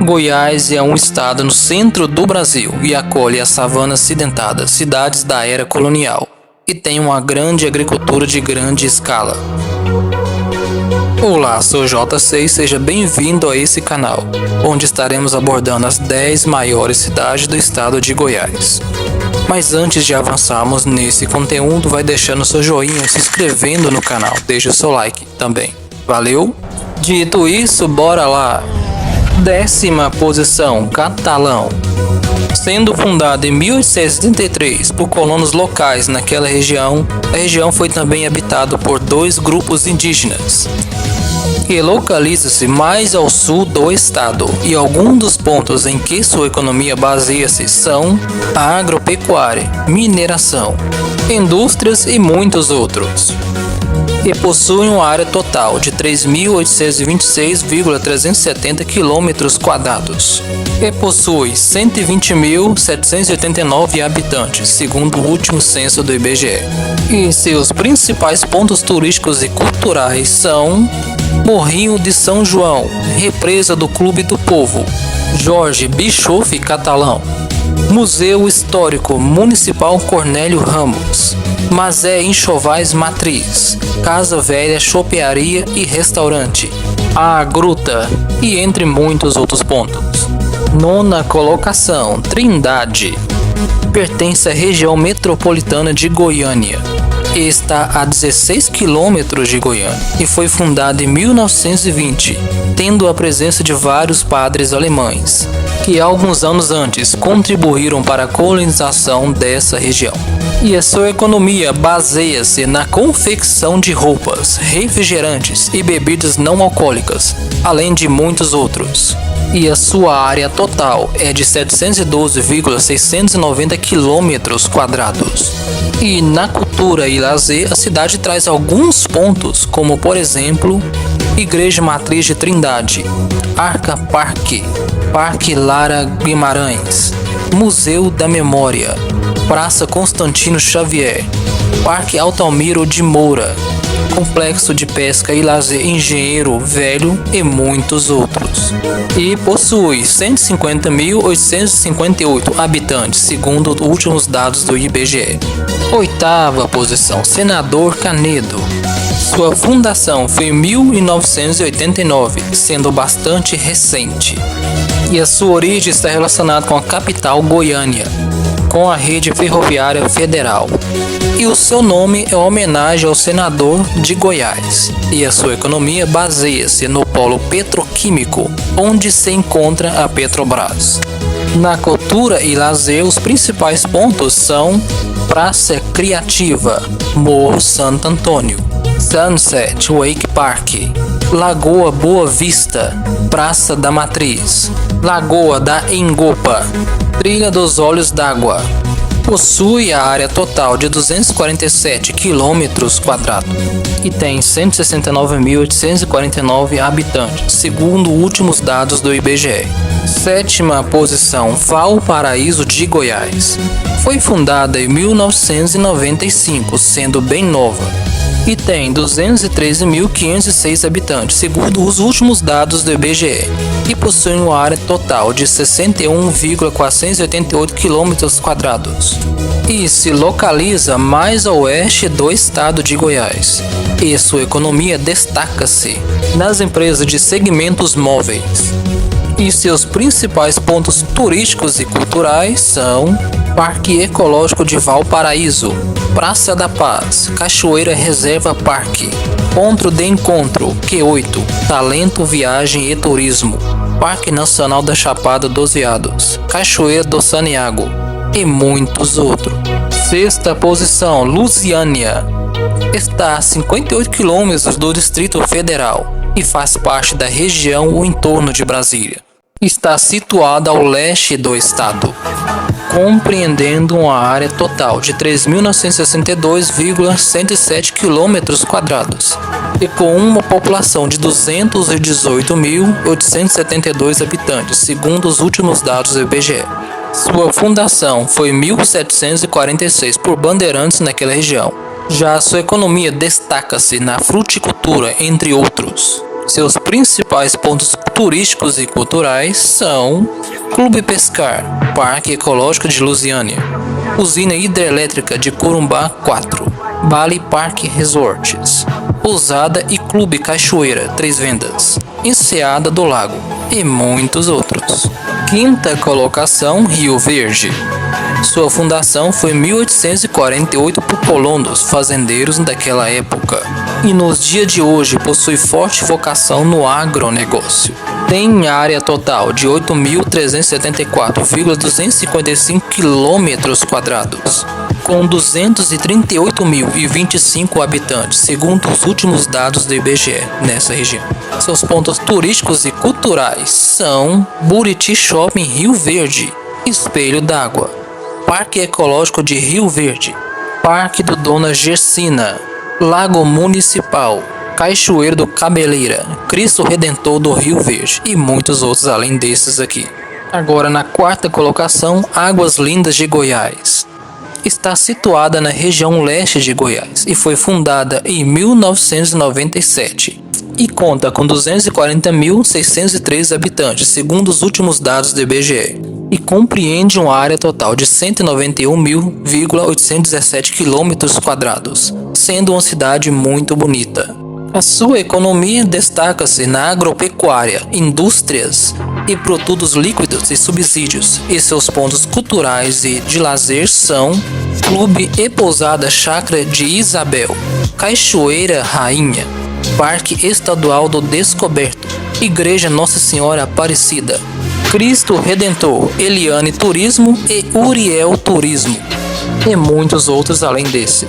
Goiás é um estado no centro do Brasil e acolhe as savanas acidentadas, cidades da era colonial, e tem uma grande agricultura de grande escala. Olá, sou J6, seja bem-vindo a esse canal, onde estaremos abordando as 10 maiores cidades do estado de Goiás. Mas antes de avançarmos nesse conteúdo, vai deixando seu joinha, se inscrevendo no canal, deixa o seu like também. Valeu? Dito isso, bora lá! 10ª posição, Catalão. Sendo fundada em 1873 por colonos locais naquela região, a região foi também habitada por 2 grupos indígenas, que localiza-se mais ao sul do estado, e alguns dos pontos em que sua economia baseia-se são a agropecuária, mineração, indústrias e muitos outros. E possui uma área total de 3.826,370 km². E possui 120.789 habitantes, segundo o último censo do IBGE. E seus principais pontos turísticos e culturais são Morrinho de São João, represa do Clube do Povo, Jorge Bischoff Catalão, Museu Histórico Municipal Cornélio Ramos, Mazé Enxovais Matriz, Casa Velha Chopearia e Restaurante, a Gruta e entre muitos outros pontos. 9ª colocação, Trindade. Pertence à região metropolitana de Goiânia. Está a 16 quilômetros de Goiânia e foi fundada em 1920, tendo a presença de vários padres alemães, que alguns anos antes contribuíram para a colonização dessa região. E a sua economia baseia-se na confecção de roupas, refrigerantes e bebidas não alcoólicas, além de muitos outros. E a sua área total é de 712,690 km². E na cultura e lazer, a cidade traz alguns pontos, como por exemplo, Igreja Matriz de Trindade, Arca Parque, Parque Lara Guimarães, Museu da Memória, Praça Constantino Xavier, Parque Altamiro de Moura, Complexo de Pesca e Lazer Engenheiro Velho e muitos outros. E possui 150.858 habitantes, segundo os últimos dados do IBGE. 8ª posição, Senador Canedo. Sua fundação foi em 1989, sendo bastante recente. E a sua origem está relacionada com a capital Goiânia, com a rede ferroviária federal. E o seu nome é uma homenagem ao senador de Goiás. E a sua economia baseia-se no polo petroquímico, onde se encontra a Petrobras. Na cultura e lazer, os principais pontos são Praça Criativa, Morro Santo Antônio, Sunset Wake Park, Lagoa Boa Vista, Praça da Matriz, Lagoa da Engopa, Trilha dos Olhos d'Água. Possui a área total de 247 km² e tem 169.849 habitantes, segundo os últimos dados do IBGE. 7ª posição, Valparaíso de Goiás. Foi fundada em 1995, sendo bem nova, e tem 213.506 habitantes, segundo os últimos dados do IBGE, e possui uma área total de 61,488 km². E se localiza mais a oeste do estado de Goiás. E sua economia destaca-se nas empresas de segmentos móveis. E seus principais pontos turísticos e culturais são Parque Ecológico de Valparaíso, Praça da Paz, Cachoeira Reserva Parque, Ponto de Encontro, Q8, Talento Viagem e Turismo, Parque Nacional da Chapada dos Veados, Cachoeira do Saniago e muitos outros. 6ª posição, Lusiânia. Está a 58 km do Distrito Federal e faz parte da região ou entorno de Brasília. Está situada ao leste do estado, compreendendo uma área total de 3.962,107 km² e com uma população de 218.872 habitantes, segundo os últimos dados do IBGE. Sua fundação foi em 1746 por bandeirantes naquela região. Já a sua economia destaca-se na fruticultura, entre outros. Seus principais pontos turísticos e culturais são Clube Pescar, Parque Ecológico de Lusiânia, Usina Hidrelétrica de Corumbá 4, Bali Park Resorts, Pousada e Clube Cachoeira 3 Vendas, Enseada do Lago e muitos outros. Quinta colocação, Rio Verde. Sua fundação foi em 1848 por colonos fazendeiros daquela época e nos dias de hoje possui forte vocação no agronegócio. Tem área total de 8.374,255 km², com 238.025 habitantes, segundo os últimos dados do IBGE nessa região. Seus pontos turísticos e culturais são Buriti Shopping Rio Verde, Espelho d'Água, Parque Ecológico de Rio Verde, Parque do Dona Gersina, Lago Municipal, Cachoeiro do Cabeleira, Cristo Redentor do Rio Verde e muitos outros além desses aqui. Agora na quarta colocação, Águas Lindas de Goiás. Está situada na região leste de Goiás e foi fundada em 1997 e conta com 240.603 habitantes, segundo os últimos dados do IBGE, e compreende uma área total de 191.817 km², sendo uma cidade muito bonita. A sua economia destaca-se na agropecuária, indústrias e produtos líquidos e subsídios, e seus pontos culturais e de lazer são Clube e Pousada Chácara de Isabel, Cachoeira Rainha, Parque Estadual do Descoberto, Igreja Nossa Senhora Aparecida, Cristo Redentor, Eliane Turismo e Uriel Turismo, e muitos outros além desse.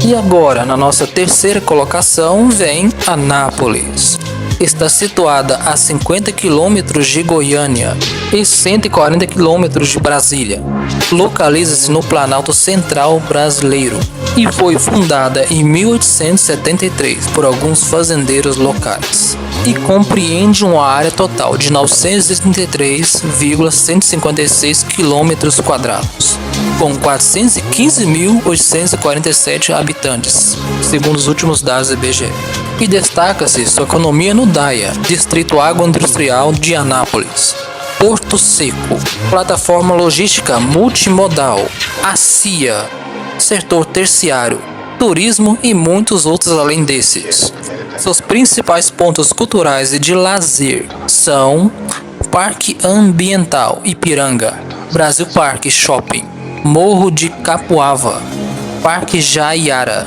E agora, na nossa terceira colocação, vem Anápolis. Está situada a 50 km de Goiânia e 140 km de Brasília. Localiza-se no Planalto Central brasileiro e foi fundada em 1873 por alguns fazendeiros locais. E compreende uma área total de 933,156 km², com 415.847 habitantes, segundo os últimos dados do IBGE. E destaca-se sua economia no DAIA, Distrito Agroindustrial de Anápolis, Porto Seco, Plataforma Logística Multimodal, ACIA, Setor Terciário, Turismo e muitos outros além desses. Seus principais pontos culturais e de lazer são Parque Ambiental Ipiranga, Brasil Parque Shopping, Morro de Capuava, Parque Jaiara,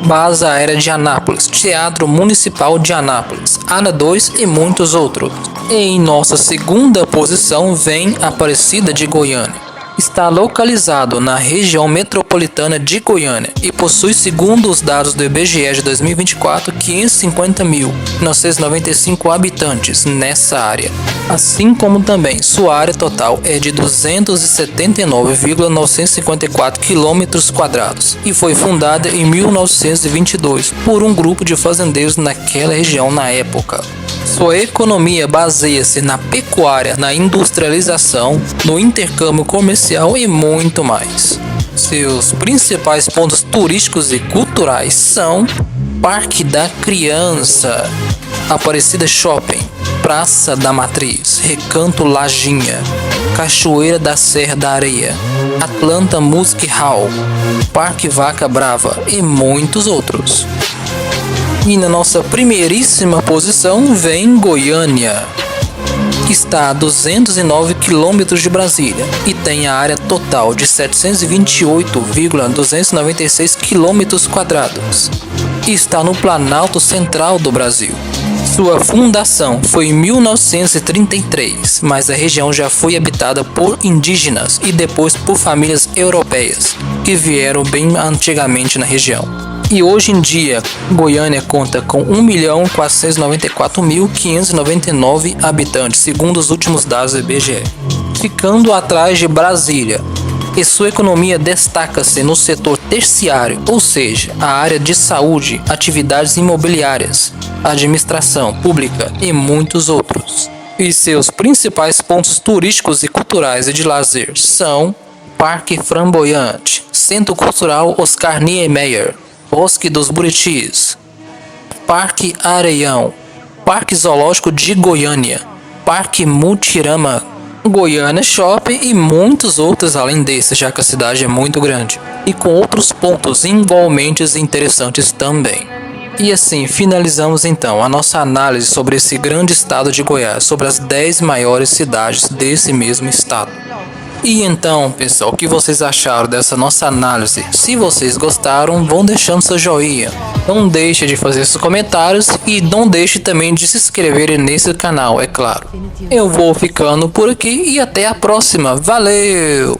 Base Aérea de Anápolis, Teatro Municipal de Anápolis, ANA 2 e muitos outros. E em nossa segunda posição vem Aparecida de Goiânia. Está localizado na região metropolitana de Goiânia e possui, segundo os dados do IBGE de 2024, 550.995 habitantes nessa área, assim como também sua área total é de 279,954 km² e foi fundada em 1922 por um grupo de fazendeiros naquela região na época. Sua economia baseia-se na pecuária, na industrialização, no intercâmbio comercial e muito mais. Seus principais pontos turísticos e culturais são Parque da Criança, Aparecida Shopping, Praça da Matriz, Recanto Lajinha, Cachoeira da Serra da Areia, Atlanta Music Hall, Parque Vaca Brava e muitos outros. E na nossa primeiríssima posição vem Goiânia, que está a 209 km de Brasília e tem a área total de 728,296 km². E está no Planalto Central do Brasil. Sua fundação foi em 1933, mas a região já foi habitada por indígenas e depois por famílias europeias, que vieram bem antigamente na região. E hoje em dia, Goiânia conta com 1.494.599 habitantes, segundo os últimos dados do IBGE, ficando atrás de Brasília. E sua economia destaca-se no setor terciário, ou seja, a área de saúde, atividades imobiliárias, administração pública e muitos outros. E seus principais pontos turísticos e culturais e de lazer são Parque Flamboyante, Centro Cultural Oscar Niemeyer, Bosque dos Buritis, Parque Areião, Parque Zoológico de Goiânia, Parque Mutirama, Goiânia Shopping e muitos outros além desse, já que a cidade é muito grande e com outros pontos igualmente interessantes também. E assim finalizamos então a nossa análise sobre esse grande estado de Goiás, sobre as 10 maiores cidades desse mesmo estado. E então, pessoal, o que vocês acharam dessa nossa análise? Se vocês gostaram, vão deixando seu joinha. Não deixe de fazer seus comentários e não deixe também de se inscrever nesse canal, é claro. Eu vou ficando por aqui e até a próxima. Valeu!